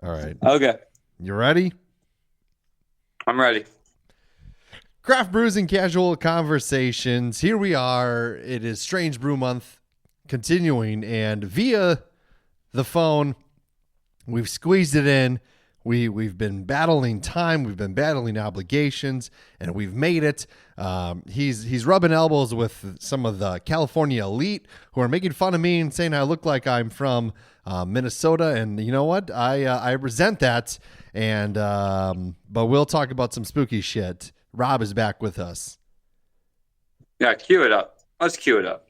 All right. Okay, You ready? I'm ready. Craft brews and casual conversations. Here we are. It is Strange Brew Month continuing, and via the phone, we've squeezed it in. We've been battling time, we've been battling obligations, and we've made it. He's rubbing elbows with some of the California elite who are making fun of me and saying I look like I'm from Minnesota, and you know what? I resent that. And but we'll talk about some spooky shit. Rob is back with us. Yeah, cue it up. Let's cue it up.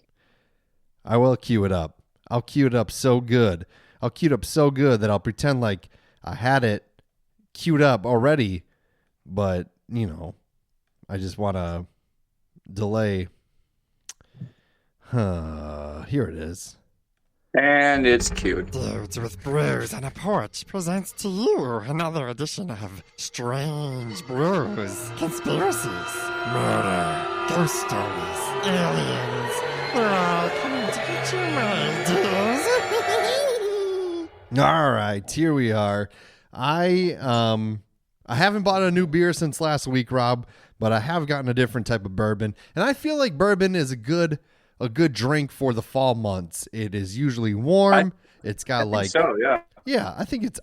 I will cue it up. I'll cue it up so good. I'll cue it up so good that I'll pretend like I had it queued up already, but, you know, I just want to delay. Here it is. And it's cued. Dudes with Brews on a Porch presents to you another edition of Strange Brews. Conspiracies, murder, ghost stories, aliens. We're all coming to get you, my dears. All right, here we are. I haven't bought a new beer since last week, Rob, but I have gotten a different type of bourbon, and I feel like bourbon is a good drink for the fall months. It is usually warm. It's got I think so, yeah. Yeah, I think it's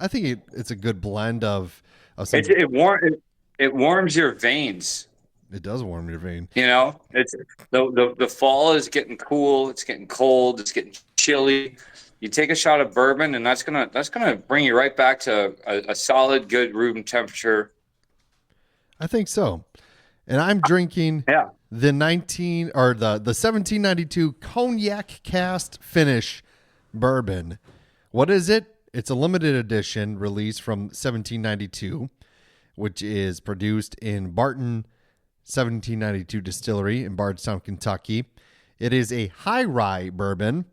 a good blend of some, It warms your veins. it does warm your vein. You know, it's the fall is getting cool. It's getting cold. It's getting chilly. You take a shot of bourbon, and that's gonna bring you right back to a solid, good room temperature. I think so. And I'm drinking the 1792 Cognac cast finish bourbon. What is it? It's a limited edition release from 1792, which is produced in Barton 1792 Distillery in Bardstown, Kentucky. It is a high rye bourbon,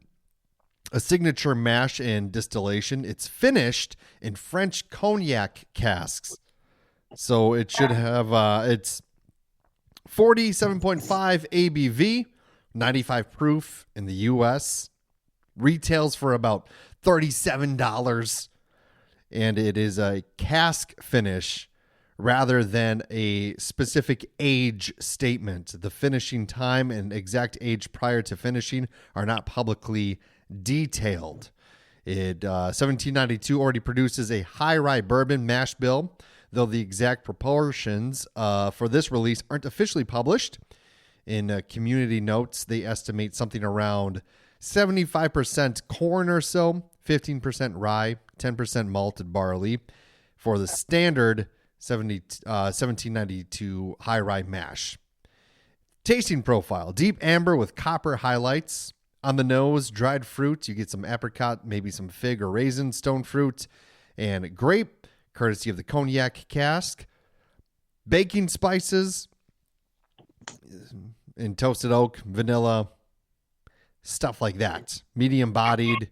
a signature mash and distillation. It's finished in French cognac casks. So it should have, it's 47.5 ABV, 95 proof in the U.S. Retails for about $37. And it is a cask finish rather than a specific age statement. The finishing time and exact age prior to finishing are not publicly detailed. 1792 already produces a high rye bourbon mash bill, though the exact proportions for this release aren't officially published. In community notes, they estimate something around 75% corn or so, 15% rye, 10% malted barley for the standard 1792 high rye mash. Tasting profile: deep amber with copper highlights. On the nose, dried fruit. You get some apricot, maybe some fig or raisin, stone fruit, and grape, courtesy of the cognac cask. Baking spices in toasted oak, vanilla, stuff like that. Medium bodied.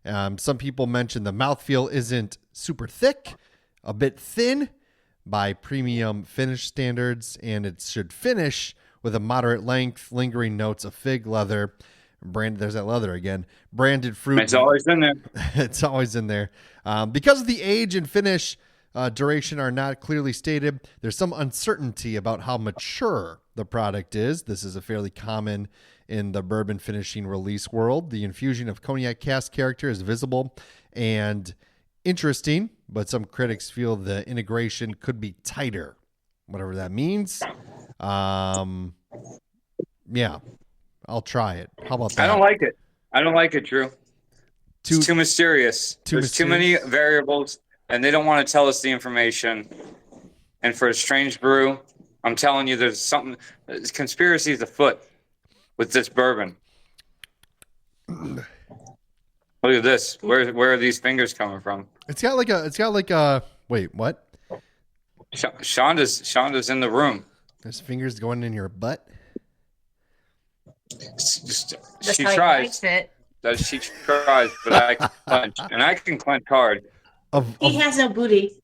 Some people mention the mouthfeel isn't super thick, a bit thin by premium finish standards, and it should finish with a moderate length, lingering notes of fig leather. There's that leather again. Branded fruit. It's always in there. It's always in there. Because of the age and finish duration are not clearly stated, there's some uncertainty about how mature the product is. This is a fairly common in the bourbon finishing release world. The infusion of cognac cask character is visible and interesting, but some critics feel the integration could be tighter, whatever that means. Yeah. I'll try it. How about that? I don't like it. I don't like it, Drew. It's too mysterious. There's too many variables, and they don't want to tell us the information. And for a Strange Brew, I'm telling you, there's something. Conspiracy is afoot with this bourbon. Look at this. Where are these fingers coming from? It's got like a. Wait, what? Shonda's in the room. There's fingers going in your butt. She tries. She tries, but I can clench, and I can clench hard. He has no booty.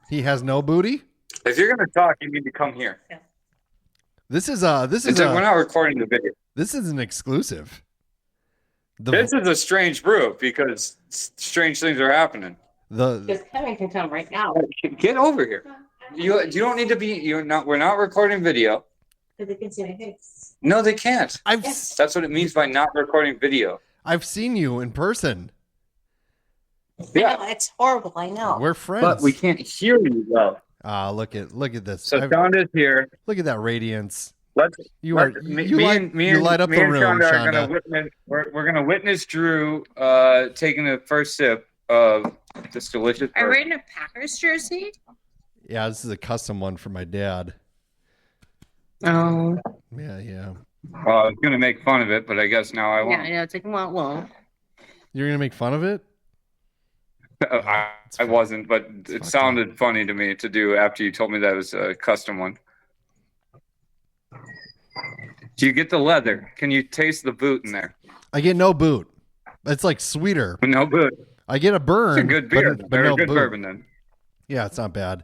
He has no booty? If you're gonna talk, you need to come here. Yeah. We're not recording the video. This is an exclusive. This is a Strange Brew because strange things are happening. Because Kevin can come right now. Get over here. You don't need to be. You're not. We're not recording video. Because they can see my face. No, they can't. Yes. That's what it means by not recording video. I've seen you in person. Yeah, I know, it's horrible. I know. We're friends. but we can't hear you though. Look at this. So Shonda's here. Look at that radiance. You light up the room, Shonda. We're gonna witness Drew taking the first sip of this delicious. Are we in a Packers jersey? Yeah, this is a custom one for my dad. Oh. Yeah. Well, I was gonna make fun of it, but I guess now I won't. Yeah, it's like, well. You're gonna make fun of it? I wasn't, but it sounded funny to me to do after you told me that it was a custom one. Do you get the leather? Can you taste the boot in there? I get no boot. It's like sweeter. No boot. I get a burn. It's a good beer, but no a good boot. bourbon then. Yeah, it's not bad.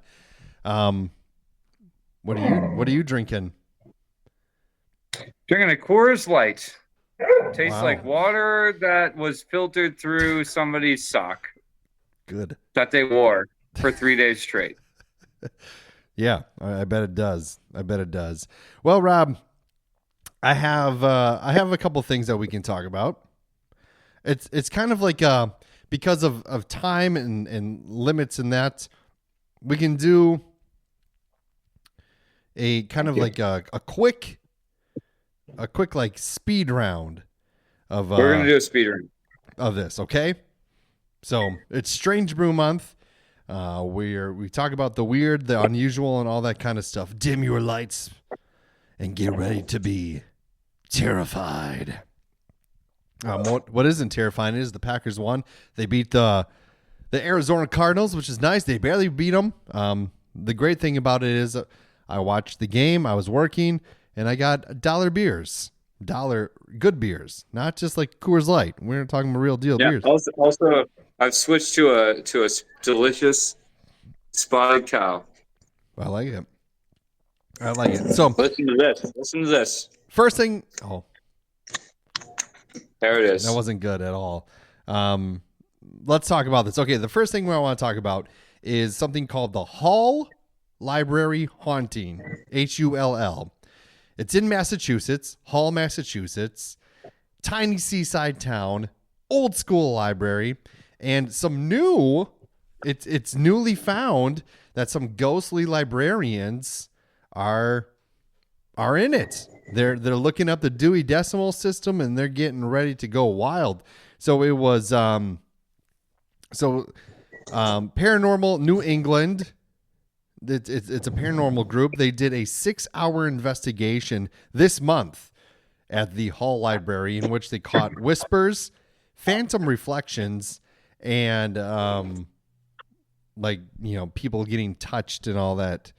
What are you drinking? Drinking a Coors Light. Tastes like water that was filtered through somebody's sock. Good. That they wore for 3 days straight. Yeah, I bet it does. Well, Rob, I have a couple things that we can talk about. It's kind of like because of time and limits in that, we can do a kind of like a quick like speed round of we're gonna do a speed round of this, okay? So it's Strange Brew month. We talk about the weird, the unusual, and all that kind of stuff. Dim your lights and get ready to be terrified. What isn't terrifying is the Packers won. They beat the Arizona Cardinals, which is nice. They barely beat them. The great thing about it is I watched the game. I was working, and I got $1 beers. Good beers, not just like Coors Light. We're talking about real deal beers. Also, I've switched to a delicious spotted cow. I like it. So listen to this. First thing, there it is. That wasn't good at all. Let's talk about this. Okay, the first thing I want to talk about is something called the Hull Library Haunting. HULL. It's in Massachusetts, Hull, Massachusetts. Tiny seaside town, old school library, and some new. It's newly found that some ghostly librarians are in it. They're looking up the Dewey Decimal System and they're getting ready to go wild. So it was Paranormal New England. It's a paranormal group. They did a 6-hour investigation this month at the Hull Library in which they caught whispers, phantom reflections, and people getting touched and all that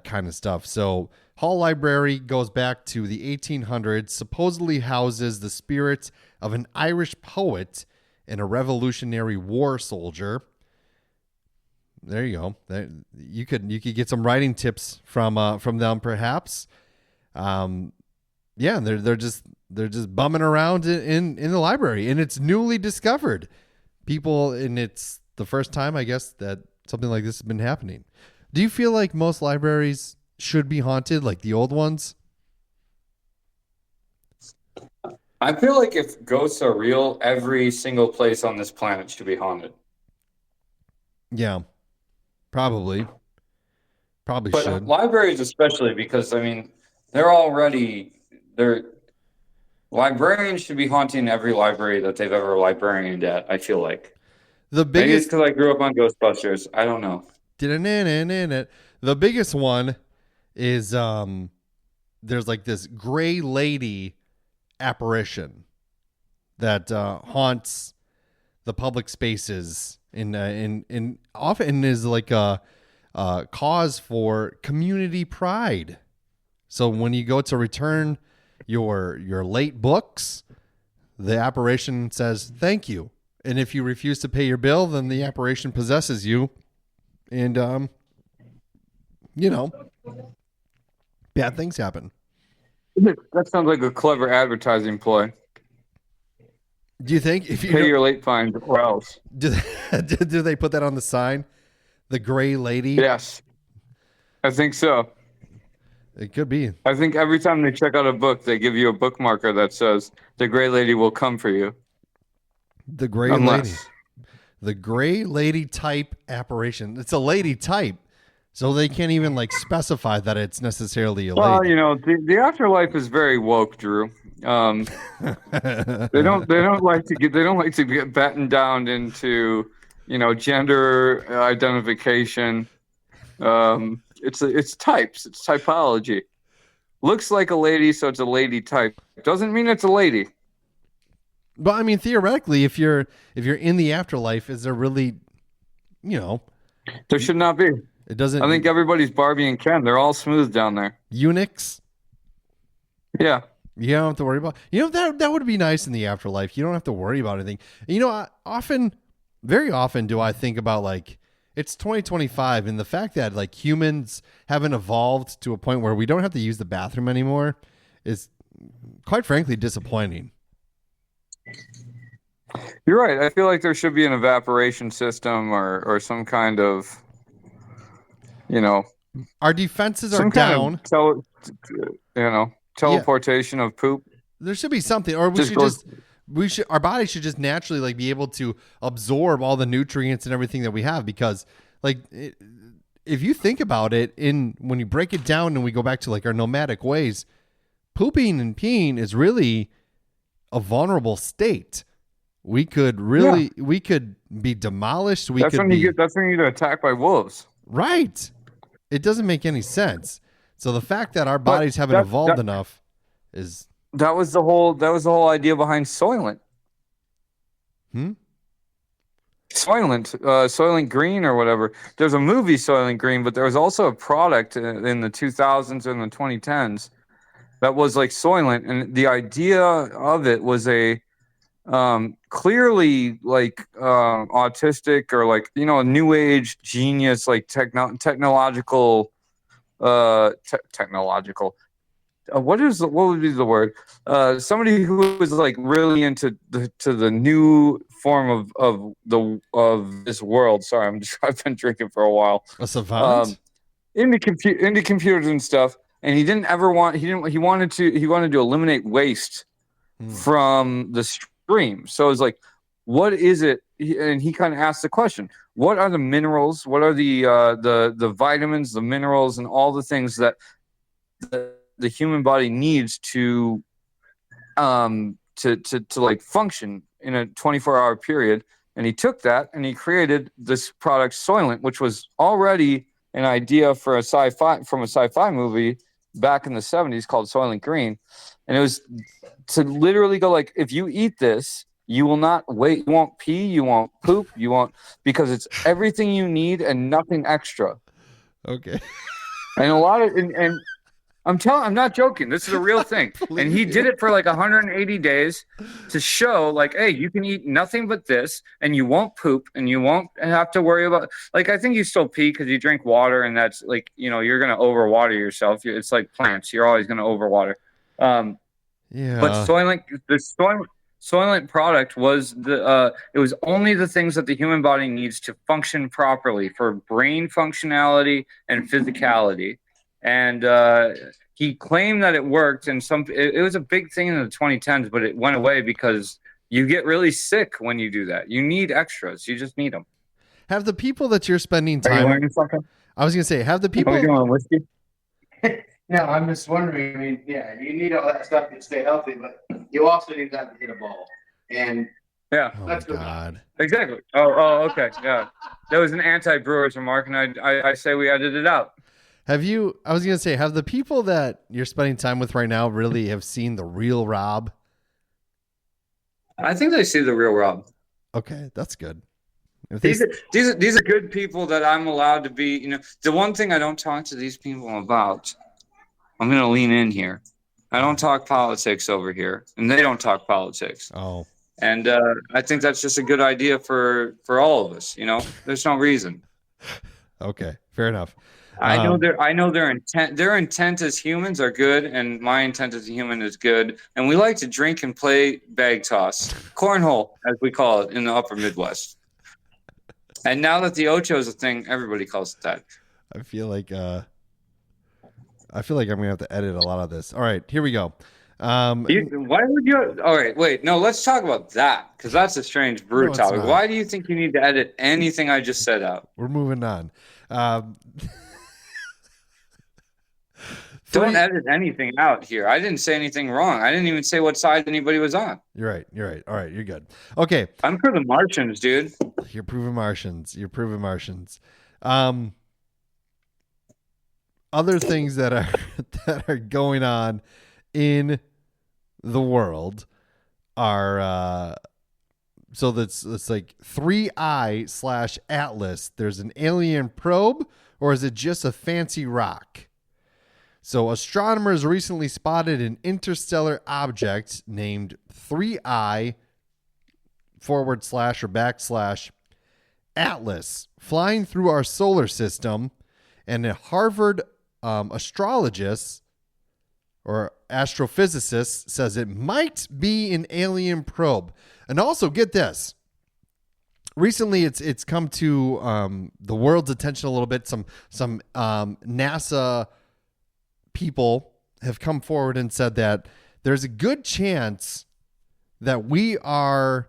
kind of stuff. So Hull Library goes back to the 1800s, supposedly houses the spirits of an Irish poet and a Revolutionary War soldier. There you go. You could get some writing tips from them, perhaps. Yeah, they're just bumming around in the library, and it's newly discovered. And it's the first time, I guess, that something like this has been happening. Do you feel like most libraries should be haunted, like the old ones? I feel like if ghosts are real, every single place on this planet should be haunted. Yeah. Probably should. Libraries especially, because librarians should be haunting every library that they've ever librarianed at. I feel like maybe it's because I grew up on Ghostbusters. I don't know. The biggest one is there's like this gray lady apparition that haunts the public spaces. And often is like a cause for community pride. So when you go to return your late books, the apparition says thank you, and if you refuse to pay your bill, then the apparition possesses you, and bad things happen. That sounds like a clever advertising ploy. Do you think if you pay your late fines or else? do they put that on the sign? The gray lady? Yes, I think so. It could be. I think every time they check out a book, they give you a bookmarker that says the gray lady will come for you. The gray lady. The gray lady type apparition. It's a lady type. So they can't even like specify that it's necessarily a lady. Well, you know, the afterlife is very woke, Drew. They don't like to get battened down into, you know, gender identification. It's types. It's typology. Looks like a lady, so it's a lady type. Doesn't mean it's a lady. But I mean, theoretically, if you're in the afterlife, is there really, you know? There should not be. It doesn't. I think everybody's Barbie and Ken. They're all smooth down there. Eunuchs. Yeah. You don't have to worry about. You know, that would be nice in the afterlife. You don't have to worry about anything. You know, very often do I think about like it's 2025 and the fact that like humans haven't evolved to a point where we don't have to use the bathroom anymore is quite frankly disappointing. You're right. I feel like there should be an evaporation system or some kind of, you know, our defenses are down. Teleportation of poop. There should be something, or our body should just naturally like be able to absorb all the nutrients and everything that we have, because like if you think about it, when you break it down and we go back to like our nomadic ways, pooping and peeing is really a vulnerable state. We could be demolished. That's when you get attacked by wolves. Right. It doesn't make any sense. So the fact that our bodies haven't evolved enough is that was the whole idea behind Soylent. Soylent Green or whatever. There's a movie Soylent Green, but there was also a product in the 2000s and the 2010s that was like Soylent, and the idea of it was a clearly like autistic or like, you know, a new age genius, like technological what would be the word, somebody who was like really into the new form of this world. Sorry, I've been drinking for a while. A savant into computers and stuff, and he wanted to eliminate waste from the stream. So it was like, what is it? And he kind of asked the question, what are the minerals? What are the vitamins, the minerals, and all the things that the human body needs to like function in a 24-hour period? And he took that and he created this product Soylent, which was already an idea for a sci-fi movie back in the 70s called Soylent Green. And it was to literally go like, if you eat this, you will not wait, you won't pee, you won't poop, you won't, because it's everything you need and nothing extra. Okay. And and I'm not joking. This is a real thing. And he did it for like 180 days to show like, hey, you can eat nothing but this and you won't poop and you won't have to worry about, like, I think you still pee because you drink water, and that's like, you know, you're going to overwater yourself. It's like plants. You're always going to overwater. Yeah. But Soylent product was it was only the things that the human body needs to function properly for brain functionality and physicality. And he claimed that it worked, and it was a big thing in the 2010s, but it went away because you get really sick when you do that. You need extras. You just need them. Have the people that you're spending time... Are you learning something? I was going to say, have the people... Are we doing whiskey? No, I'm just wondering. I mean, yeah, you need all that stuff to stay healthy, but you also need that to hit a ball. And yeah, that's good. God. Exactly. Oh, okay. Yeah, that was an anti-Brewers remark, and I say we edited it out. I was going to say, have the people that you're spending time with right now really have seen the real Rob? I think they see the real Rob. Okay, that's good. These are good people that I'm allowed to be. You know, the one thing I don't talk to these people about, I'm going to lean in here. I don't talk politics over here, and they don't talk politics. Oh. And I think that's just a good idea for all of us. You know, there's no reason. Okay, fair enough. I know their intent. Their intent as humans are good, and my intent as a human is good. And we like to drink and play bag toss, cornhole, as we call it in the Upper Midwest. And now that the Ocho is a thing, everybody calls it that. I feel like I'm gonna have to edit a lot of this. All right, here we go. Why would you? All right, wait. No, let's talk about that because that's a strange brew topic. Why do you think you need to edit anything I just said out? We're moving on. Don't edit anything out here. I didn't say anything wrong. I didn't even say what side anybody was on. You're right. All right, you're good. Okay. I'm for the Martians, dude. You're proven Martians. Other things that are going on in the world are so that's like 3I/Atlas. There's an alien probe, or is it just a fancy rock? So astronomers recently spotted an interstellar object named 3I/Atlas flying through our solar system, and a Harvard astrologist or astrophysicist says it might be an alien probe. And also, get this. Recently, it's come to the world's attention a little bit. Some NASA people have come forward and said that there's a good chance that we are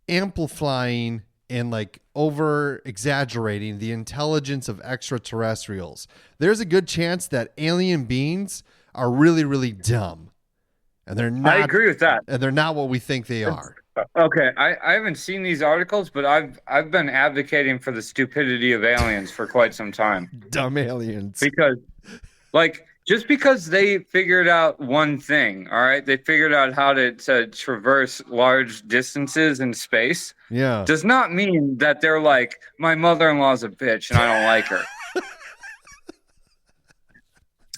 amplifying and like over exaggerating the intelligence of extraterrestrials. There's a good chance that alien beings are really, really dumb, and they're not. I agree with that, and they're not what we think they are. Okay, I haven't seen these articles, but I've been advocating for the stupidity of aliens for quite some time. Dumb aliens, because like. Just because they figured out one thing, all right? They figured out how to traverse large distances in space. Yeah. Does not mean that they're like, my mother-in-law's a bitch and I don't like her.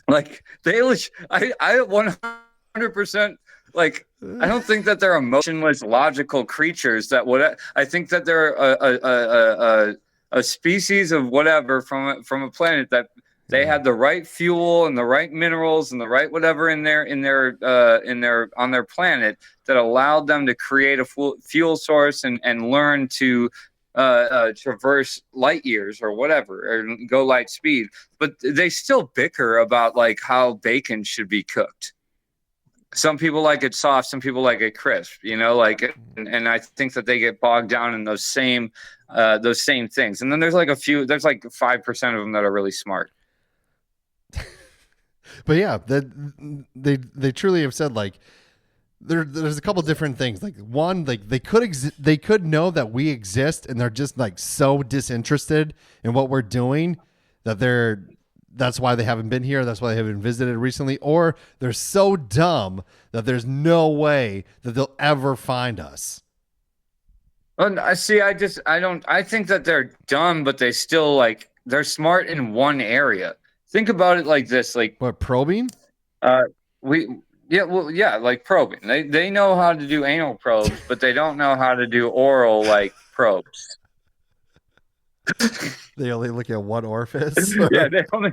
Like, I 100%, like, I don't think that they're emotionless, logical creatures that would, I think that they're a species of whatever from a planet that they had the right fuel and the right minerals and the right whatever in their on their planet that allowed them to create a fuel source and learn to traverse light years or whatever or go light speed. But they still bicker about like how bacon should be cooked. Some people like it soft, some people like it crisp, you know, like, and I think that they get bogged down in those same things. And then there's like 5% of them that are really smart. But yeah, they truly have said like there's a couple different things. Like one, like they could know that we exist, and they're just like so disinterested in what we're doing that that's why they haven't been here. That's why they haven't visited recently. Or they're so dumb that there's no way that they'll ever find us. I think that they're dumb, but they still like they're smart in one area. Think about it like this, like what, probing? Like probing. They know how to do anal probes, but they don't know how to do oral like probes. They only look at one orifice. Yeah, they're only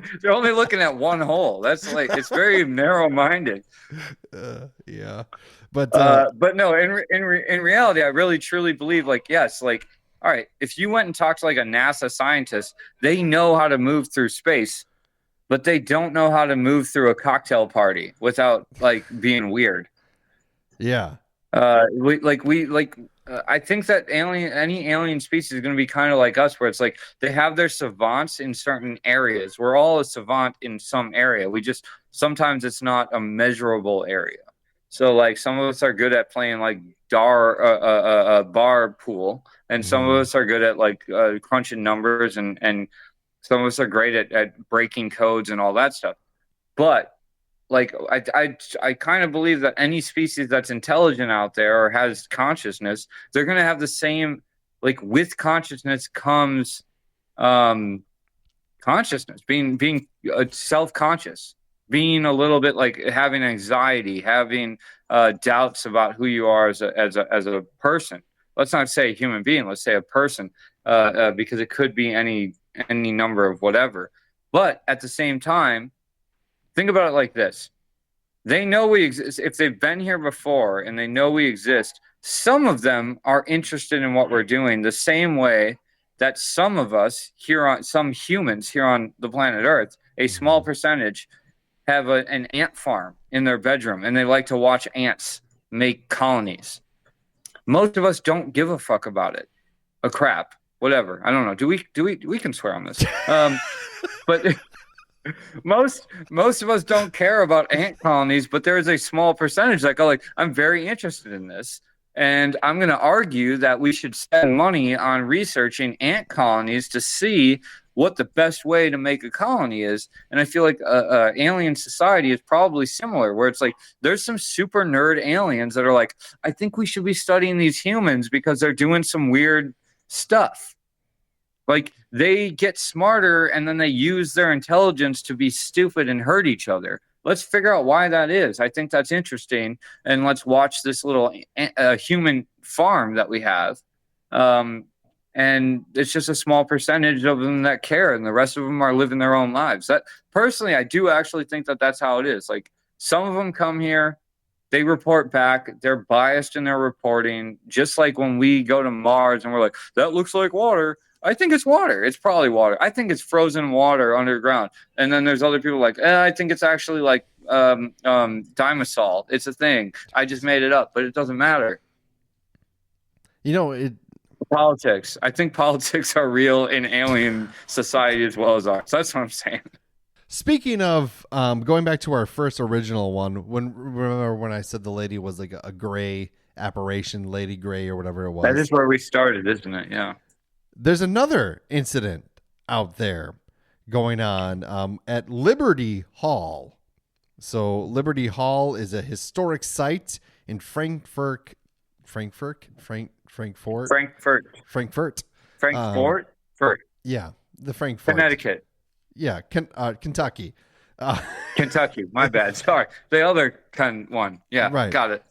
looking at one hole. That's like it's very narrow-minded. Yeah, but no, in reality, I really truly believe like yes, like all right, if you went and talked to like a NASA scientist, they know how to move through space. But they don't know how to move through a cocktail party without like being weird. Yeah. I think that any alien species is going to be kind of like us, where it's like they have their savants in certain areas. We're all a savant in some area. Sometimes it's not a measurable area. So like some of us are good at playing like bar pool, and some of us are good at like crunching numbers and some of us are great at breaking codes and all that stuff. But like I kind of believe that any species that's intelligent out there or has consciousness, they're going to have the same, like with consciousness comes consciousness, being self-conscious, being a little bit like having anxiety, having doubts about who you are as a person. Let's not say a human being, let's say a person, because it could be any number of whatever. But at the same time, think about it like this. They know we exist. If they've been here before and they know we exist, some of them are interested in what we're doing the same way that some of us some humans here on the planet Earth, a small percentage, have an ant farm in their bedroom and they like to watch ants make colonies. Most of us don't give a fuck about it. A crap, whatever. I don't know. Do we can swear on this. But most of us don't care about ant colonies, but there is a small percentage that go like, I'm very interested in this. And I'm going to argue that we should spend money on researching ant colonies to see what the best way to make a colony is. And I feel like alien society is probably similar, where it's like there's some super nerd aliens that are like, I think we should be studying these humans because they're doing some weird stuff. Like they get smarter and then they use their intelligence to be stupid and hurt each other. Let's figure out why that is. I think that's interesting. And let's watch this little human farm that we have. And it's just a small percentage of them that care. And the rest of them are living their own lives. That personally, I do actually think that that's how it is. Like some of them come here, they report back. They're biased in their reporting. Just like when we go to Mars and we're like, that looks like water. I think it's water. It's probably water. I think it's frozen water underground. And then there's other people like, I think it's actually like Dimesol. It's a thing. I just made it up, but it doesn't matter. You know, Politics. I think politics are real in alien society as well as ours. That's what I'm saying. Speaking of going back to our first original one, remember when I said the lady was like a gray apparition, Lady Gray or whatever it was? That is where we started, isn't it? Yeah. There's another incident out there going on at Liberty Hall. So Liberty Hall is a historic site in Frankfurt. Yeah, the Frankfurt. Connecticut. Yeah, Kentucky. Kentucky. My bad. Sorry. The other one. Yeah, right. Got it.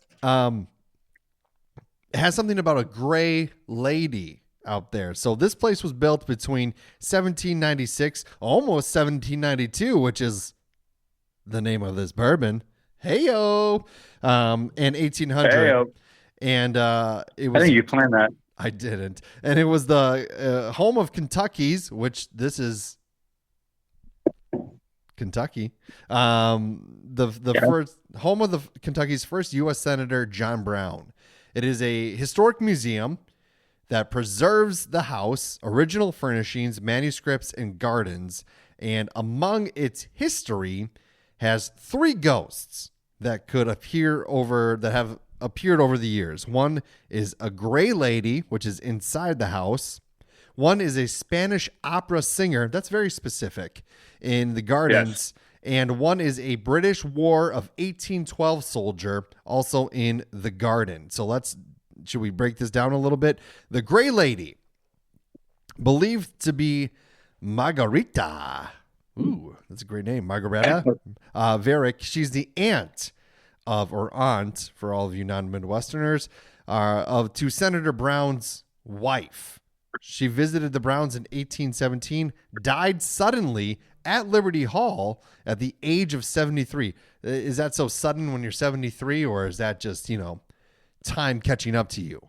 It has something about a gray lady out there. So this place was built between 1796, almost 1792, which is the name of this bourbon. Heyo. And 1800. Heyo. And it was. I think you planned that. I didn't. And it was the home of Kentucky's, which this is Kentucky. First home of the Kentucky's first U.S. Senator John Brown. It is a historic museum that preserves the house, original furnishings, manuscripts, and gardens. And among its history, has 3 ghosts that have appeared over the years. One is a gray lady, which is inside the house. One is a Spanish opera singer. That's very specific in the gardens. Yes. And one is a British War of 1812 soldier, also in the garden. So should we break this down a little bit? The gray lady, believed to be Margarita. Ooh, that's a great name. Margarita Varick. She's the aunt for all of you non-Midwesterners, to Senator Brown's wife. She visited the Browns in 1817, died suddenly at Liberty Hall at the age of 73. Is that so sudden when you're 73, or is that just, time catching up to you?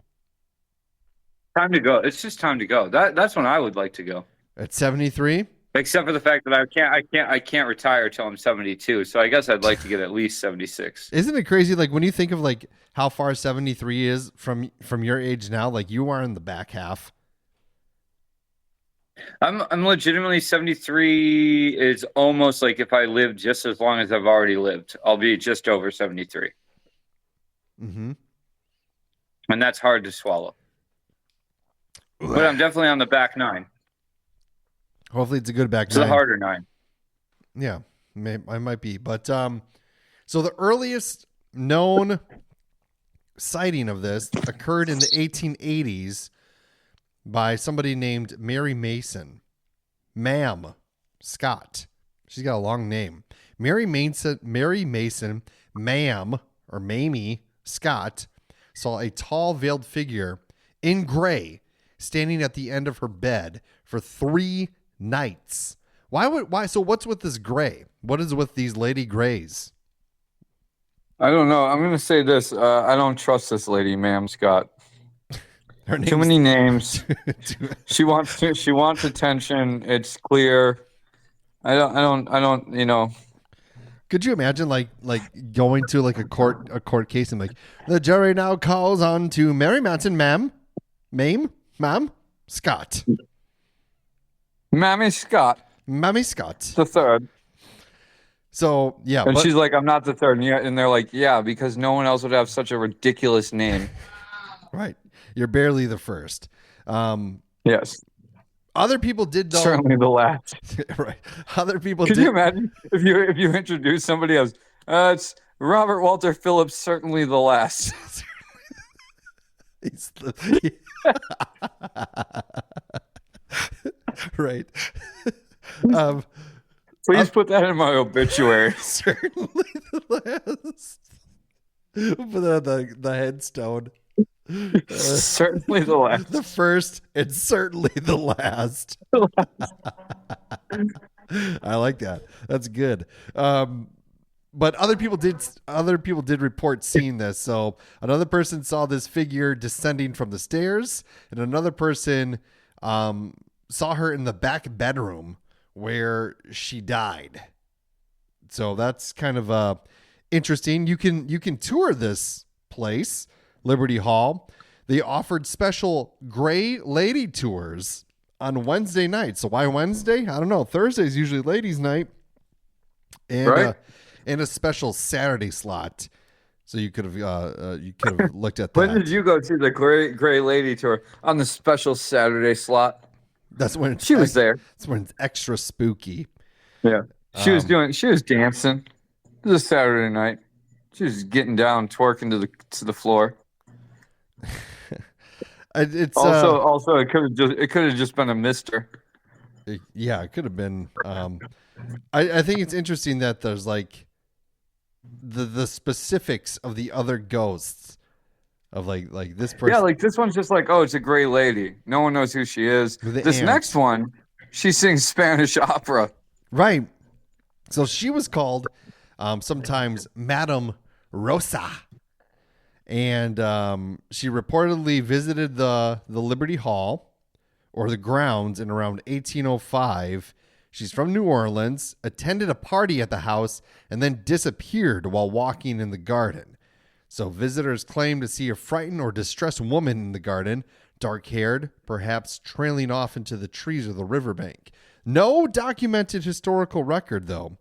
Time to go. It's just time to go. That's when I would like to go. At 73? Except for the fact that I can't retire till I'm 72. So I guess I'd like to get at least 76. Isn't it crazy? Like when you think of like how far 73 is from your age now, like you are in the back half. I'm legitimately 73 is almost like if I live just as long as I've already lived, I'll be just over 73. Mm-hmm. And that's hard to swallow. But I'm definitely on the back 9. Hopefully it's a good back 9. It's the harder 9. Yeah, I might be. But so the earliest known sighting of this occurred in the 1880s by somebody named Mary Mason. Ma'am Scott. She's got a long name. Mary Mason, Ma'am, or Mamie Scott, saw a tall veiled figure in gray standing at the end of her bed for 3 nights Why? So what's with this gray? What is with these lady grays? I don't know. I'm gonna say this. I don't trust this lady, ma'am Scott. Her Too many names. She wants attention. It's clear. I don't. You know. Could you imagine like going to like a court case and like the jury now calls on to Mary Manson, ma'am, Scott, Mammy Scott, Mammy Scott, the third. So yeah, and she's like, I'm not the third, and they're like, yeah, because no one else would have such a ridiculous name. Right, you're barely the first. Yes. Other people did though. Certainly the last. Right. Other people Could did. you imagine if you introduce somebody as it's Robert Walter Phillips, certainly the last. Right. Please put that in my obituary. Certainly the last. Put that on the headstone. Certainly the last. The first and certainly the last. I like that. That's good. But other people did report seeing this. So another person saw this figure descending from the stairs, and another person saw her in the back bedroom where she died. So that's kind of interesting. You can tour this place, Liberty Hall. They offered special gray lady tours on Wednesday night. So why Wednesday? I don't know. Thursday's usually ladies' night, and right? And a special Saturday slot. So you could have looked at that. When did you go to the gray lady tour on the special Saturday slot? That's when she was there. That's when it's extra spooky. Yeah, she was dancing. It was a Saturday night. She was getting down, twerking to the floor. It's also it could have just been a mister. Yeah, it could have been. I think it's interesting that there's like the specifics of the other ghosts of like this person. Yeah, like this one's just like, oh, it's a gray lady. No one knows who she is. This next one, she sings Spanish opera. Right. So she was called sometimes Madame Rosa. And she reportedly visited the Liberty Hall or the grounds in around 1805. She's from New Orleans, attended a party at the house, and then disappeared while walking in the garden. So visitors claim to see a frightened or distressed woman in the garden, dark-haired, perhaps trailing off into the trees of the riverbank. No documented historical record, though,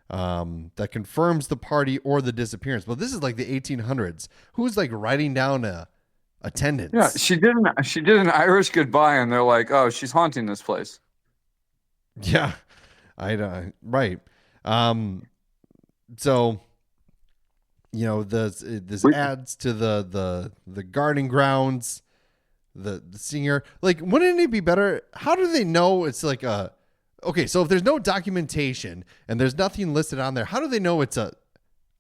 that confirms the party or the disappearance. But this is like the 1800s. Who's like writing down attendance? Yeah, she did an Irish goodbye, and they're like, oh, she's haunting this place. Yeah, right. So, you know, this adds to the garden grounds, the singer. Like, wouldn't it be better? How do they know it's like a? Okay, so if there's no documentation and there's nothing listed on there, how do they know it's a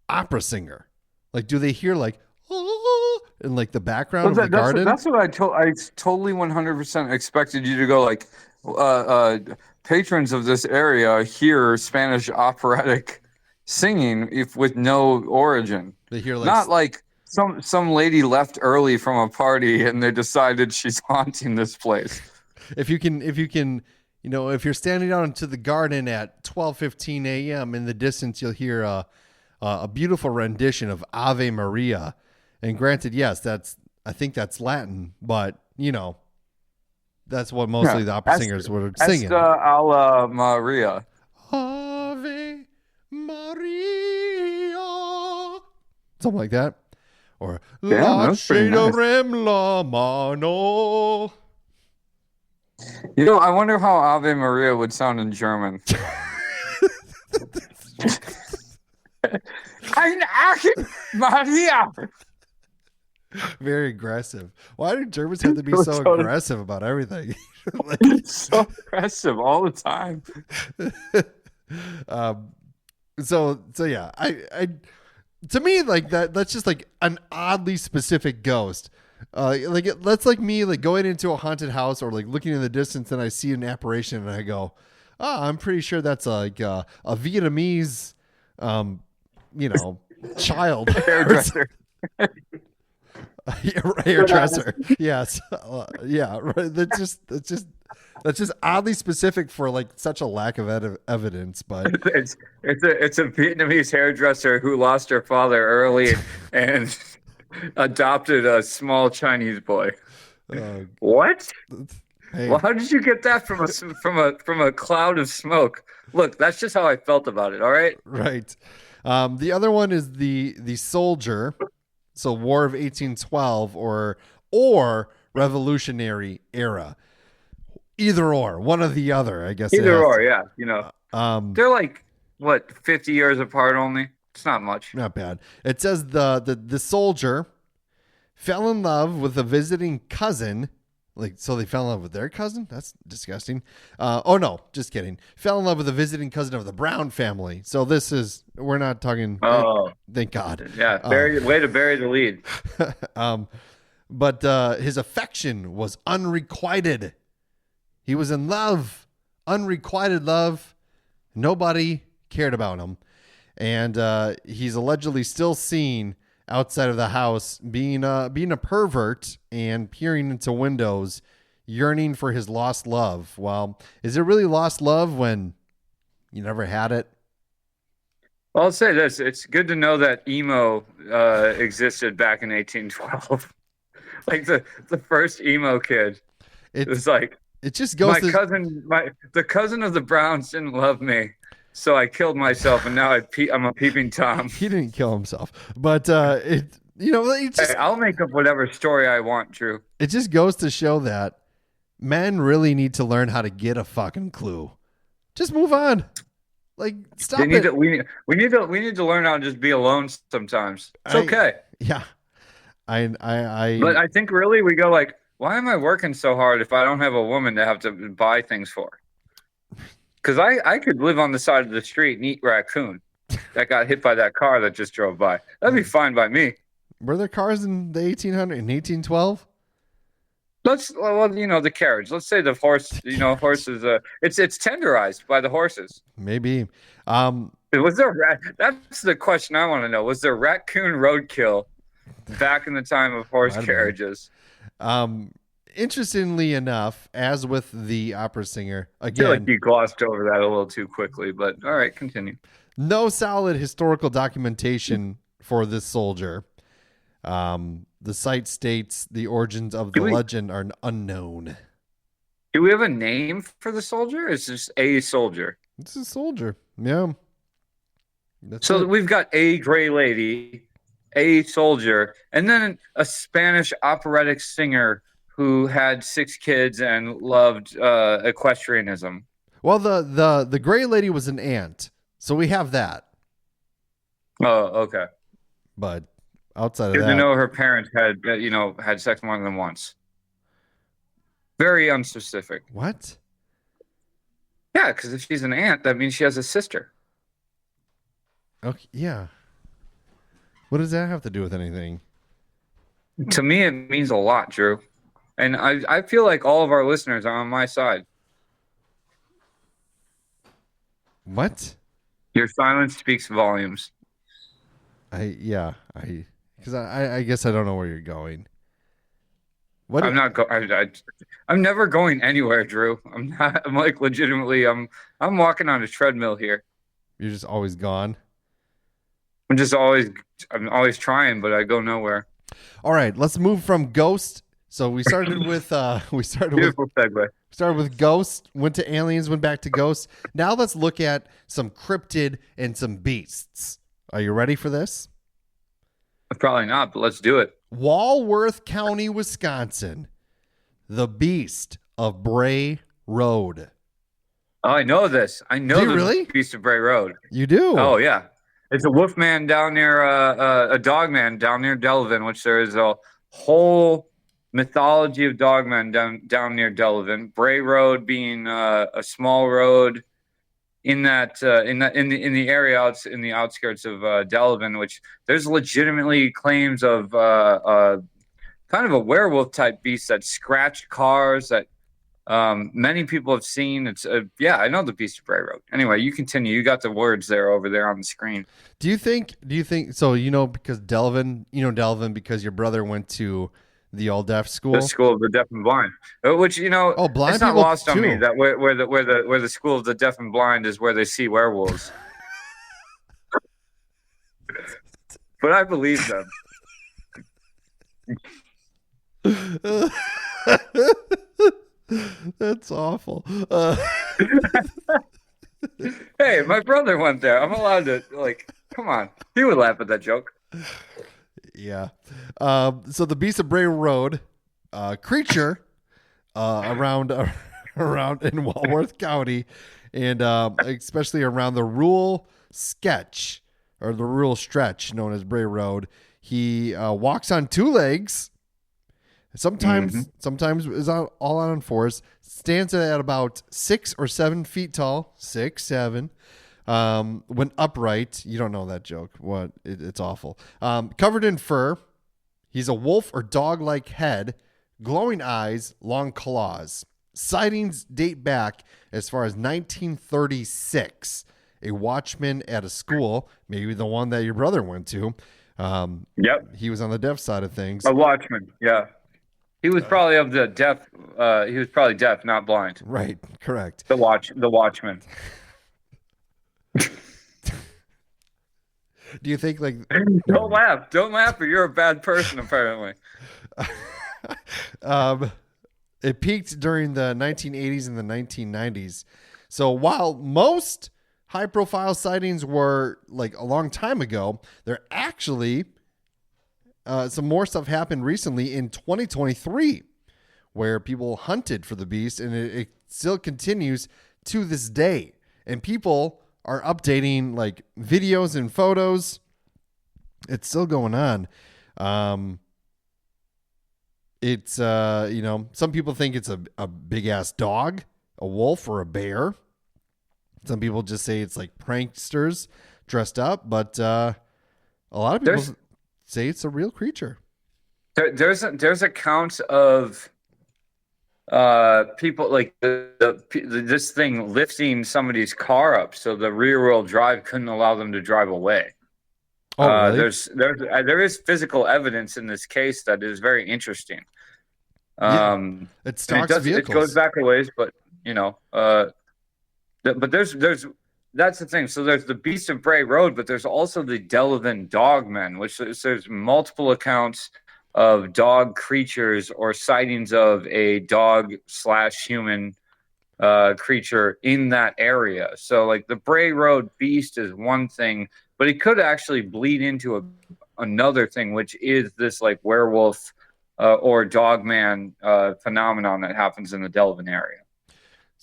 opera singer? Like, do they hear like in like the background of the garden? That's what I totally 100% expected you to go like. Patrons of this area hear Spanish operatic singing with no origin. They hear like not like some lady left early from a party and they decided she's haunting this place. If you can, you know, if you're standing out into the garden at 12:15 a.m. in the distance, you'll hear a beautiful rendition of Ave Maria. And granted, yes, I think that's Latin, but you know. That's what mostly the opera singers were singing. Esta alla Maria. Ave Maria. Something like that. Or La Rem la mano. You know, I wonder how Ave Maria would sound in German. Ein Ave Maria. Very aggressive. Why do Germans have to be so aggressive about everything? Like, so aggressive all the time. So yeah, I to me like that's just like an oddly specific ghost. That's like me like going into a haunted house or like looking in the distance and I see an apparition and I go, I'm pretty sure that's like a Vietnamese, child Hairdresser. hairdresser. Yes, yeah. Right. That's just oddly specific for like such a lack of evidence. But It's a Vietnamese hairdresser who lost her father early and adopted a small Chinese boy. What? hey, Well, how did you get that from a cloud of smoke? Look, that's just how I felt about it. All right. right. The other one is the soldier. So War of 1812 or Revolutionary Era. Either or, one or the other, I guess. Either or, yeah. They're like what, 50 years apart only. It's not much. Not bad. It says the soldier fell in love with a visiting cousin. Like, so they fell in love with their cousin? That's disgusting. Oh no, just kidding. Fell in love with a visiting cousin of the Brown family. So we're not talking. Oh, thank God. Yeah, way to bury the lead. But his affection was unrequited. He was in love, unrequited love. Nobody cared about him. And he's allegedly still seen outside of the house being a pervert and peering into windows, yearning for his lost love. Well, is it really lost love when you never had it? Well, I'll say this. It's good to know that emo existed back in 1812. Like the first emo kid. It was like, it just goes the cousin of the Browns didn't love me, so I killed myself, and now I'm a peeping Tom. He didn't kill himself, but Hey, I'll make up whatever story I want, Drew. It just goes to show that men really need to learn how to get a fucking clue. Just move on. Like, stop it. We need to learn how to just be alone sometimes. It's okay. Yeah. But I think really we go like, why am I working so hard if I don't have a woman to have to buy things for? Because I could live on the side of the street and eat raccoon that got hit by that car that just drove by. That'd be fine by me. Were there cars in the 1800s, in 1812? The carriage. Let's say the horse, horses. It's tenderized by the horses. Maybe. Was there that's the question I want to know. Was there raccoon roadkill back in the time of horse carriages? Interestingly enough, as with the opera singer, again, I feel like you glossed over that a little too quickly, but all right, continue. No solid historical documentation for this soldier. The site states the origins of the legend are unknown. Do we have a name for the soldier? It's just a soldier. It's a soldier. Yeah. We've got a gray lady, a soldier, and then a Spanish operatic singer who had 6 kids and loved equestrianism. Well, the gray lady was an aunt, so we have that. Oh, okay. But outside of that, to know her parents had sex more than once. Very unspecific. What? Yeah, because if she's an aunt, that means she has a sister. Okay, yeah. What does that have to do with anything? To me, it means a lot, Drew. And I feel like all of our listeners are on my side. What? Your silence speaks volumes. Because I guess I don't know where you're going. What? I'm never going anywhere, Drew. I'm not. I'm like legitimately. I'm walking on a treadmill here. You're just always gone. I'm always trying, but I go nowhere. All right, let's move from Ghost. So we started with beautiful segue. Started with Ghost, went to aliens, went back to Ghost. Now let's look at some cryptid and some beasts. Are you ready for this? Probably not, but let's do it. Walworth County, Wisconsin. The Beast of Bray Road. Oh, I know this. I know the really? Beast of Bray Road. You do? Oh, yeah. It's a wolf man down near, a dog man down near Delavan, which there is a whole mythology of dogmen down near Delavan. Bray Road being a small road in the area out in the outskirts of Delavan, which there's legitimately claims of kind of a werewolf type beast that scratched cars, that Many people have seen it's. Yeah, I know the Beast of Bray Road. Anyway, you continue. You got the words there over there on the screen. Do you think so? Because Delvin, because your brother went to the all deaf school. The School of the Deaf and Blind, which blind it's not people lost on too. me that where the School of the Deaf and Blind is where they see werewolves. But I believe them. That's awful. Hey, my brother went there. I'm allowed to come on. He would laugh at that joke. Yeah. So the Beast of Bray Road, creature, around in Walworth County, and especially around the rural sketch or the rural stretch known as Bray Road. He walks on two legs. Sometimes is all on fours. Stands at about 6 or 7 feet tall. 6, 7. When upright, you don't know that joke. What? It's awful. Covered in fur. He's a wolf or dog-like head, glowing eyes, long claws. Sightings date back as far as 1936. A watchman at a school, maybe the one that your brother went to. Yep. He was on the deaf side of things. A watchman, yeah. He was probably of the deaf. He was probably deaf, not blind. Right, correct. The watchman. Do you think Don't laugh, or you're a bad person apparently. It peaked during the 1980s and the 1990s. So while most high-profile sightings were a long time ago, there actually some more stuff happened recently in 2023 where people hunted for the beast, and it still continues to this day. And people are updating videos and photos. It's still going on. It's some people think it's a big ass dog, a wolf, or a bear. Some people just say it's pranksters dressed up, but a lot of people say it's a real creature. There's accounts of people this thing lifting somebody's car up so the rear wheel drive couldn't allow them to drive away. Oh, really? There is physical evidence in this case that is very interesting. It stalks vehicles. It goes back a ways, but but there's that's the thing. So there's the Beast of Bray Road, but there's also the Delavan Dogmen, which there's multiple accounts of dog creatures or sightings of a dog/human creature in that area. So the Bray Road Beast is one thing, but it could actually bleed into another thing, which is this werewolf or dogman phenomenon that happens in the Delavan area.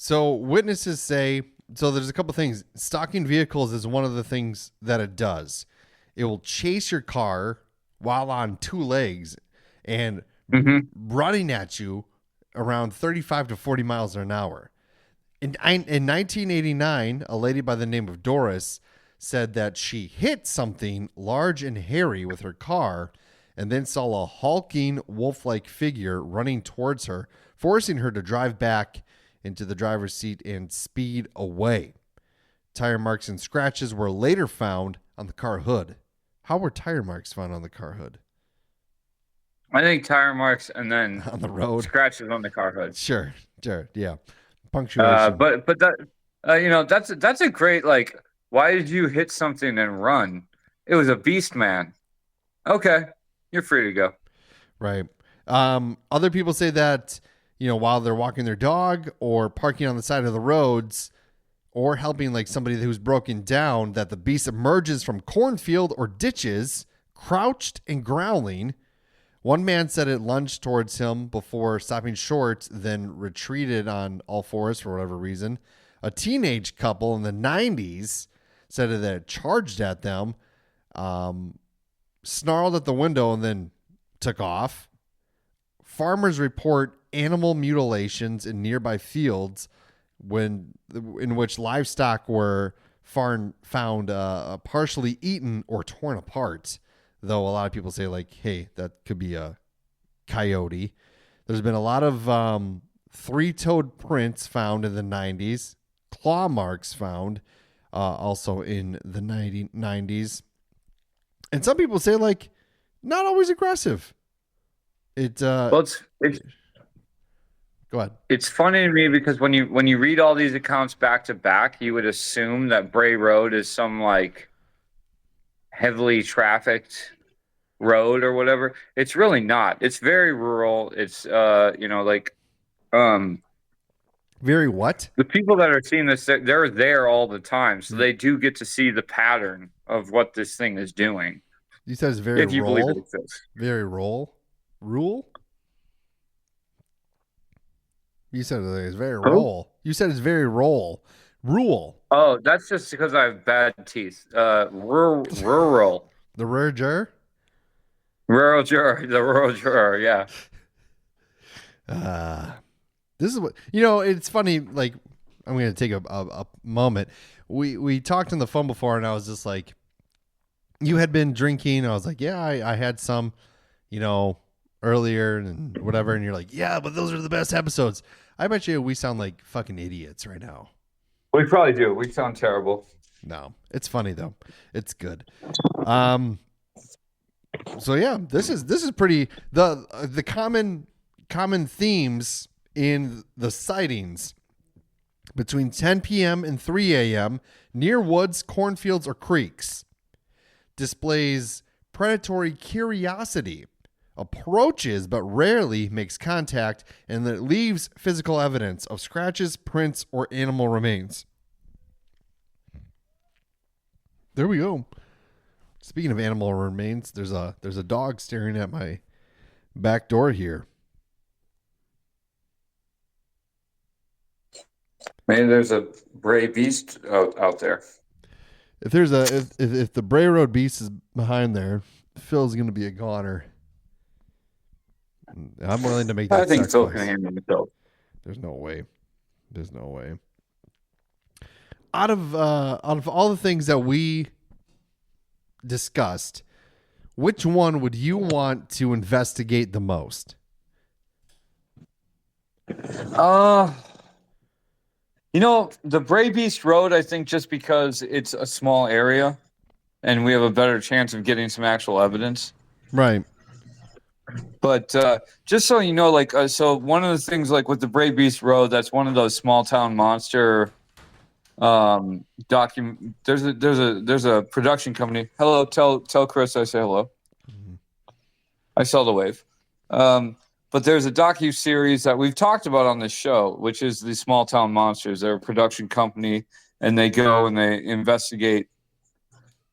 So witnesses say, there's a couple things. Stalking vehicles is one of the things that it does. It will chase your car while on two legs and running at you around 35 to 40 miles an hour. In 1989, a lady by the name of Doris said that she hit something large and hairy with her car and then saw a hulking wolf-like figure running towards her, forcing her to drive back into the driver's seat and speed away. Tire marks and scratches were later found on the car hood. How were tire marks found on the car hood? I think tire marks and then on the road, scratches on the car hood. Sure, yeah. Punctuation. But that that's a great why did you hit something and run? It was a beast man. Okay, you're free to go. Right. Other people say that while they're walking their dog or parking on the side of the roads or helping somebody who's broken down, that the beast emerges from cornfield or ditches, crouched and growling. One man said it lunged towards him before stopping short, then retreated on all fours for whatever reason. A teenage couple in the 90s said that it charged at them, snarled at the window, and then took off. Farmers report animal mutilations in nearby fields in which livestock were found partially eaten or torn apart. Though a lot of people say hey, that could be a coyote. There's been a lot of three-toed prints found in the 90s, claw marks found also in the 90s. And some people say, like, not always aggressive. Well, it's go ahead. It's funny to me because when you read all these accounts back to back, you would assume that Bray Road is some like heavily trafficked road or whatever. It's really not. It's very rural. It's Very what? the people that are seeing this, they're there all the time, so they do get to see the pattern of what this thing is doing. You said it's very if you believe it rural. exists. Very rural. Rule? You said it's very roll. You said it's very roll. Rule. Oh, that's just because I have bad teeth. Rural. The rare jur? Rural juror. The rural juror, yeah. This is what, it's funny. Like, I'm going to take a moment. We talked on the phone before, and I was just like, you had been drinking. I was like, yeah, I had some, earlier and whatever. And you're like, yeah, but those are the best episodes. I bet you we sound like fucking idiots right now. We probably do. We sound terrible. No, it's funny though. It's good. So yeah, this is pretty, the common themes in the sightings between 10 p.m. and 3 a.m. near woods, cornfields, or creeks displays predatory curiosity, approaches but rarely makes contact, and that leaves physical evidence of scratches, prints, or animal remains. There we go. Speaking of animal remains, there's a dog staring at my back door here. Maybe there's a Bray Beast out there. If the Bray Road Beast is behind there, Phil's going to be a goner. I'm willing to make that. I think Phil sacrifice. can handle himself. There's no way. Out of all the things that we discussed, which one would you want to investigate the most? The Bray Beast Road, I think just because it's a small area and we have a better chance of getting some actual evidence. Right. But just so you know, so one of the things, like with the Bray Beast Road, that's one of those small town monster There's a production company. Hello, tell Chris I say hello. Mm-hmm. I saw the wave. But there's a docu-series that we've talked about on this show, which is the Small Town Monsters. They're a production company, and they go and they investigate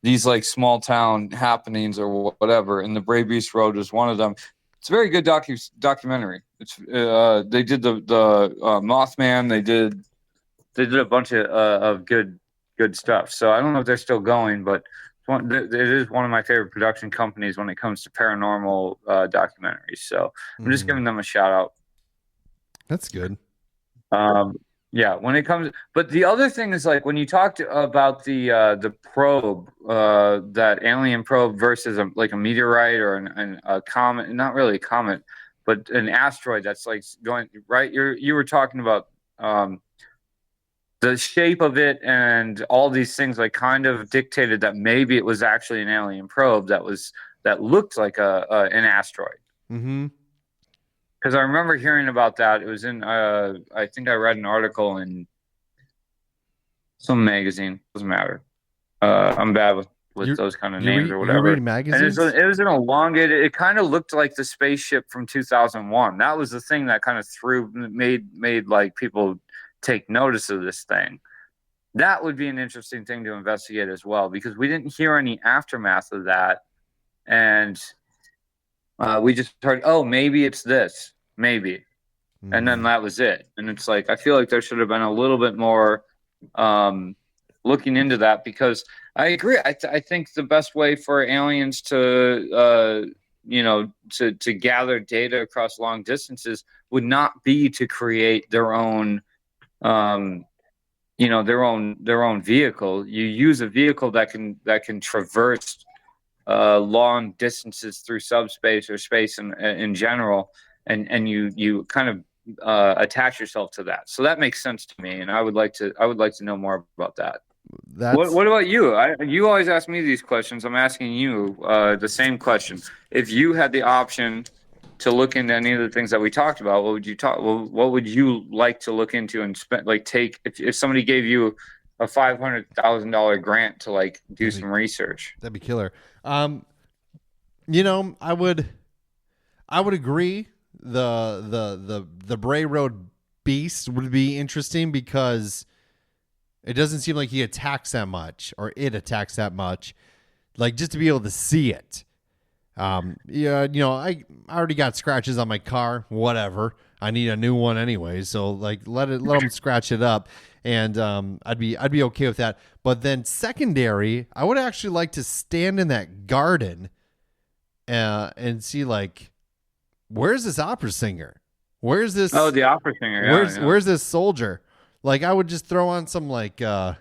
these like small town happenings or whatever. And the Bray Beast Road is one of them. It's a very good documentary. It's they did the Mothman. They did a bunch of good stuff. So I don't know if they're still going, but it is one of my favorite production companies when it comes to paranormal documentaries. So I'm just giving them a shout out. That's good. Yeah, when it comes, but the other thing is like when you talked about the probe, that alien probe versus a meteorite or a comet, not really a comet, but an asteroid that's like going right. You were talking about the shape of it and all these things like kind of dictated that maybe it was actually an alien probe that looked like an asteroid. Mm-hmm. Because I remember hearing about that. It was in, I think I read an article in some magazine. Doesn't matter. I'm bad with those kind of names or whatever. You read magazines? And it was an elongated. It kind of looked like the spaceship from 2001. That was the thing that kind of made like people take notice of this thing. That would be an interesting thing to investigate as well, because we didn't hear any aftermath of that, and we just heard, oh, maybe it's this. Maybe. Mm-hmm. And then that was it. And it's like, I feel like there should have been a little bit more looking into that, because I agree. I think the best way for aliens to gather data across long distances would not be to create their own, their own vehicle. You use a vehicle that can traverse long distances through subspace or space in general. And you kind of attach yourself to that. So that makes sense to me, and I would like to know more about that. That's What about you? You always ask me these questions. I'm asking you the same question. If you had the option to look into any of the things that we talked about, what would you what would you like to look into and spend, like, take, if somebody gave you a $500,000 grant to like do some research? that'd be killer. You know, I would agree. The Bray Road Beast would be interesting because it doesn't seem like he attacks that much, or it attacks that much. Like, just to be able to see it. Yeah, you know, I already got scratches on my car. Whatever, I need a new one anyway. So like, let them scratch it up, and I'd be okay with that. But then secondary, I would actually like to stand in that garden, and see, like, where's this opera singer? Where's this? Oh, the opera singer. Yeah, where's this soldier? Like, I would just throw on some, like, I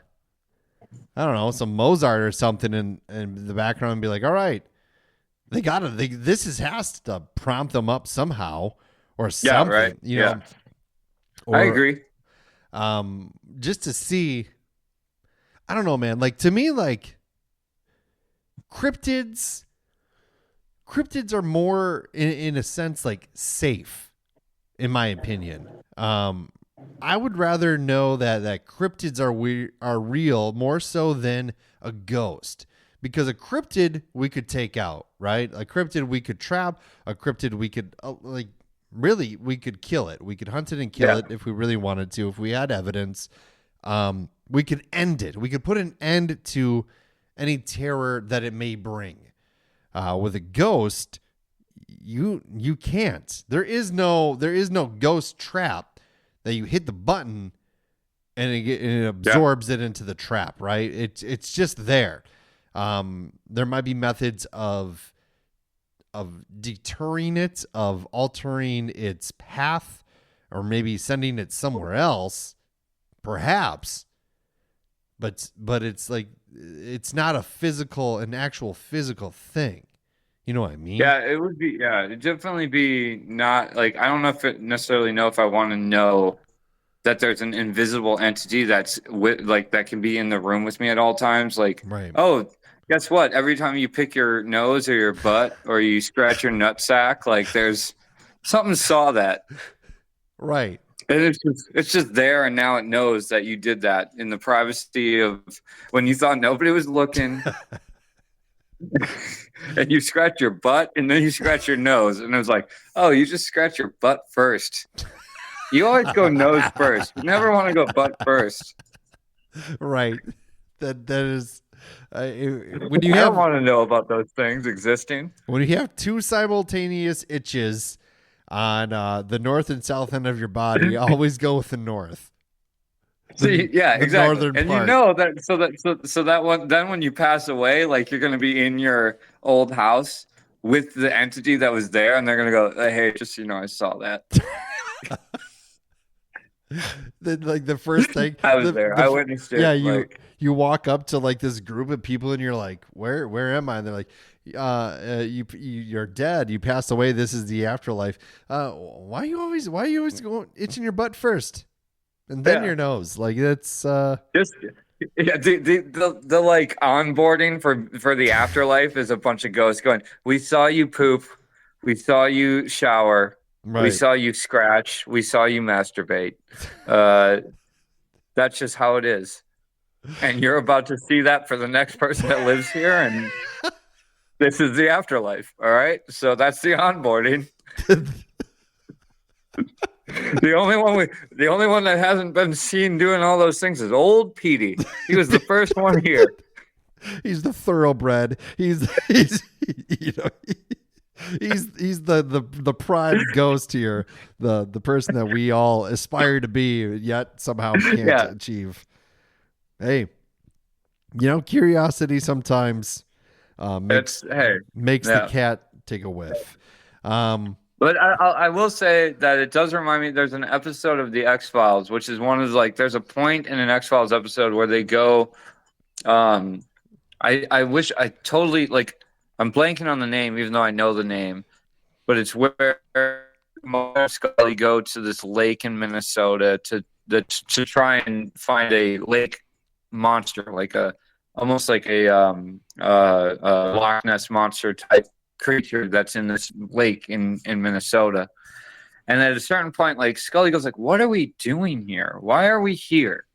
don't know, some Mozart or something in the background and be like, all right, this has to prompt them up somehow or something. Yeah, right. You know? Or, I agree. Just to see, I don't know, man. Like, to me, like, cryptids are more, in a sense, like, safe, in my opinion. I would rather know that cryptids are real more so than a ghost, because a cryptid we could take out, right? A cryptid we could trap. A cryptid we could really, we could kill it. We could hunt it and kill it if we really wanted to. If we had evidence, we could end it. We could put an end to any terror that it may bring. With a ghost, you can't. There is no ghost trap that you hit the button and it absorbs it into the trap, right? It's just there. There might be methods of deterring it, of altering its path, or maybe sending it somewhere else, perhaps. But it's like, it's not an actual physical thing. You know what I mean? Yeah, it would be. Yeah, it'd definitely be not like, I don't know if I want to know that there's an invisible entity that's that can be in the room with me at all times. Like, right. Oh, guess what? Every time you pick your nose or your butt or you scratch your nutsack, like, there's something saw that. Right. And it's just there, and now it knows that you did that in the privacy of when you thought nobody was looking. And you scratch your butt, and then you scratch your nose, and it was like, oh, you just scratch your butt first. You always go nose first. You never want to go butt first. Right. That is. When you don't want to know about those things existing. When you have two simultaneous itches on the north and south end of your body, always go with the north. Exactly. Northern and part. You know that so that one, then when you pass away, like, you're going to be in your old house with the entity that was there, and they're going to go, hey, just so you know, I saw that. The first thing I was there. I witnessed it. Yeah, you walk up to, like, this group of people, and you're like, where am I? And they're like, you're dead. You passed away. This is the afterlife. Why are you always going itching your butt first, and then your nose? Like, that's just the like onboarding for the afterlife is a bunch of ghosts going, we saw you poop, we saw you shower. Right. We saw you scratch. We saw you masturbate. That's just how it is. And you're about to see that for the next person that lives here. And this is the afterlife. All right. So that's the onboarding. The only one that hasn't been seen doing all those things is old Petey. He was the first one here. He's the thoroughbred. He's the prime ghost here, the person that we all aspire to be, yet somehow can't achieve. Hey, curiosity sometimes makes the cat take a whiff. But I will say that it does remind me, there's an episode of the X-Files, which is one of there's a point in an X-Files episode where they go, I wish I totally, I'm blanking on the name, even though I know the name, but it's where Mulder and Scully go to this lake in Minnesota to try and find a lake monster, like almost like a Loch Ness monster type creature that's in this lake in Minnesota. And at a certain point, like Scully goes like, "What are we doing here? Why are we here?"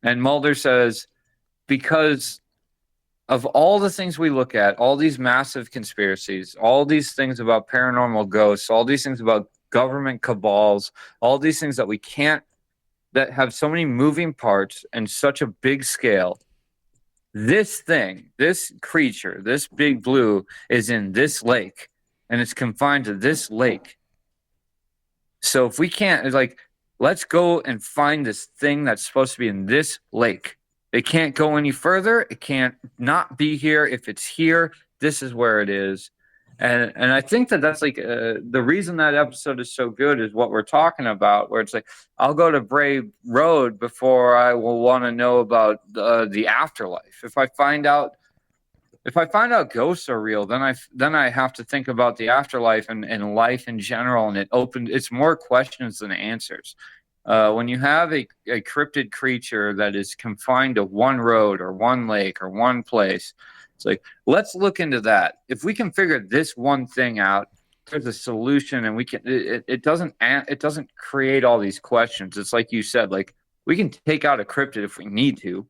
And Mulder says, "Because of all the things we look at, all these massive conspiracies, all these things about paranormal ghosts, all these things about government cabals, all these things that we can't, that have so many moving parts and such a big scale. This thing, this creature, this big blue is in this lake, and it's confined to this lake. So if we can't, like, let's go and find this thing that's supposed to be in this lake. It can't go any further. It can't not be here. If it's here, this is where it is." And I think that's like the reason that episode is so good is what we're talking about, where it's like, I'll go to Bray Road before I will want to know about the afterlife. If I find out ghosts are real, then I have to think about the afterlife and life in general, and it's more questions than answers. When you have a cryptid creature that is confined to one road or one lake or one place, it's like, let's look into that. If we can figure this one thing out, there's a solution, and we can. It doesn't create all these questions. It's like you said, like we can take out a cryptid if we need to,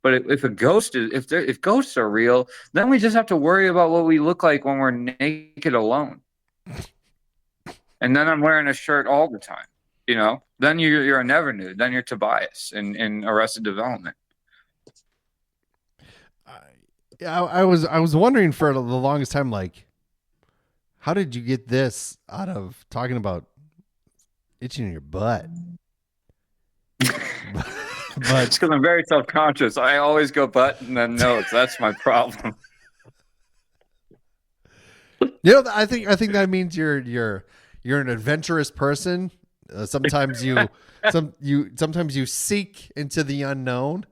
but if ghosts are real, then we just have to worry about what we look like when we're naked alone. And then I'm wearing a shirt all the time. You know, then you're a never nude. Then you're Tobias in Arrested Development. I was wondering for the longest time, like, how did you get this out of talking about itching in your butt? But it's because I'm very self-conscious. I always go butt and then nose. That's my problem. You know, I think that means you're an adventurous person. Sometimes you seek into the unknown,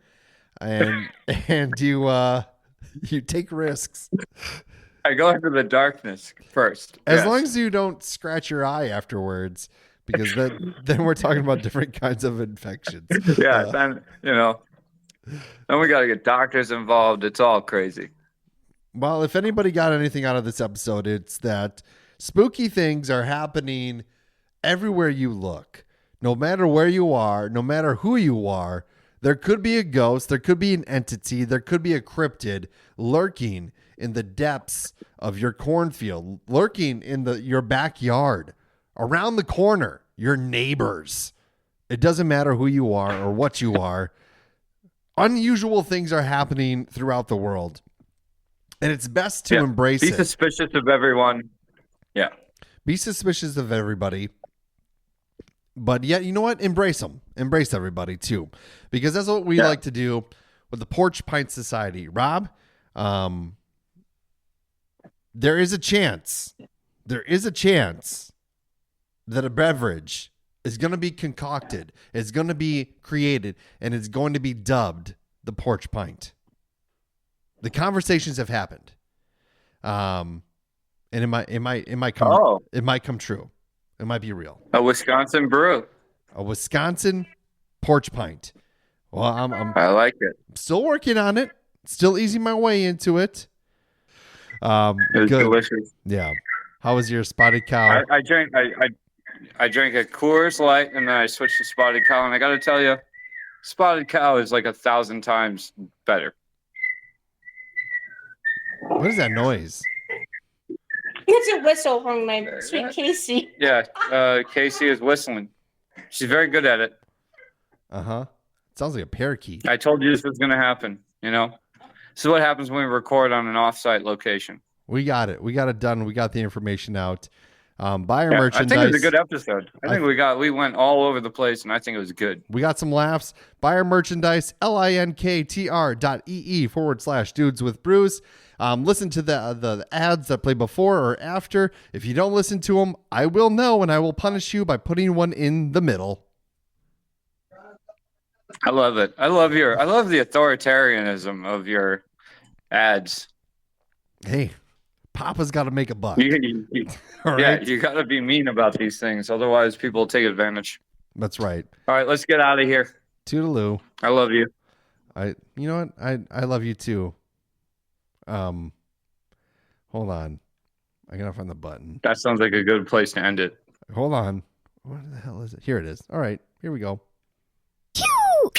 and you take risks. I go into the darkness first. As long as you don't scratch your eye afterwards, because then we're talking about different kinds of infections. Yeah, then we got to get doctors involved. It's all crazy. Well, if anybody got anything out of this episode, it's that spooky things are happening everywhere you look. No matter where you are, no matter who you are, there could be a ghost, there could be an entity, there could be a cryptid lurking in the depths of your cornfield, lurking in your backyard, around the corner, your neighbors. It doesn't matter who you are or what you are. Unusual things are happening throughout the world. And it's best to embrace it. Be suspicious of everyone. Yeah. Be suspicious of everybody. But yet, you know what? Embrace them. Embrace everybody, too. Because that's what we like to do with the Porch Pint Society. Rob, there is a chance that a beverage is going to be concocted, it's going to be created, and it's going to be dubbed the Porch Pint. The conversations have happened. And it might come true. It might be real. A Wisconsin brew. A Wisconsin porch pint. Well, I like it. Still working on it. Still easing my way into it. It's delicious. Yeah. How was your Spotted Cow? I drank a Coors Light, and then I switched to Spotted Cow, and I got to tell you, Spotted Cow is like 1,000 times better. What is that noise? It's a whistle from my sweet Casey. Yeah, Casey is whistling. She's very good at it. Uh-huh. Sounds like a parakeet. I told you this was going to happen, you know? This is what happens when we record on an off-site location. We got it. We got it done. We got the information out. Buy our merchandise. I think it was a good episode. I think we went all over the place, and I think it was good. We got some laughs. Buy our merchandise, linktr.ee/dudes with brews. Listen to the ads that play before or after. If you don't listen to them, I will know, and I will punish you by putting one in the middle. I love it. I love the authoritarianism of your ads. Hey, Papa's got to make a buck. All Yeah, right? you got to be mean about these things. Otherwise, people take advantage. That's right. All right, let's get out of here. Toodaloo. I love you. You know what? I love you too. Hold on. I gotta find the button. That sounds like a good place to end it. Hold on. What the hell is it? Here it is. All right, here we go.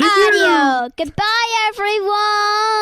Audio. Goodbye, everyone.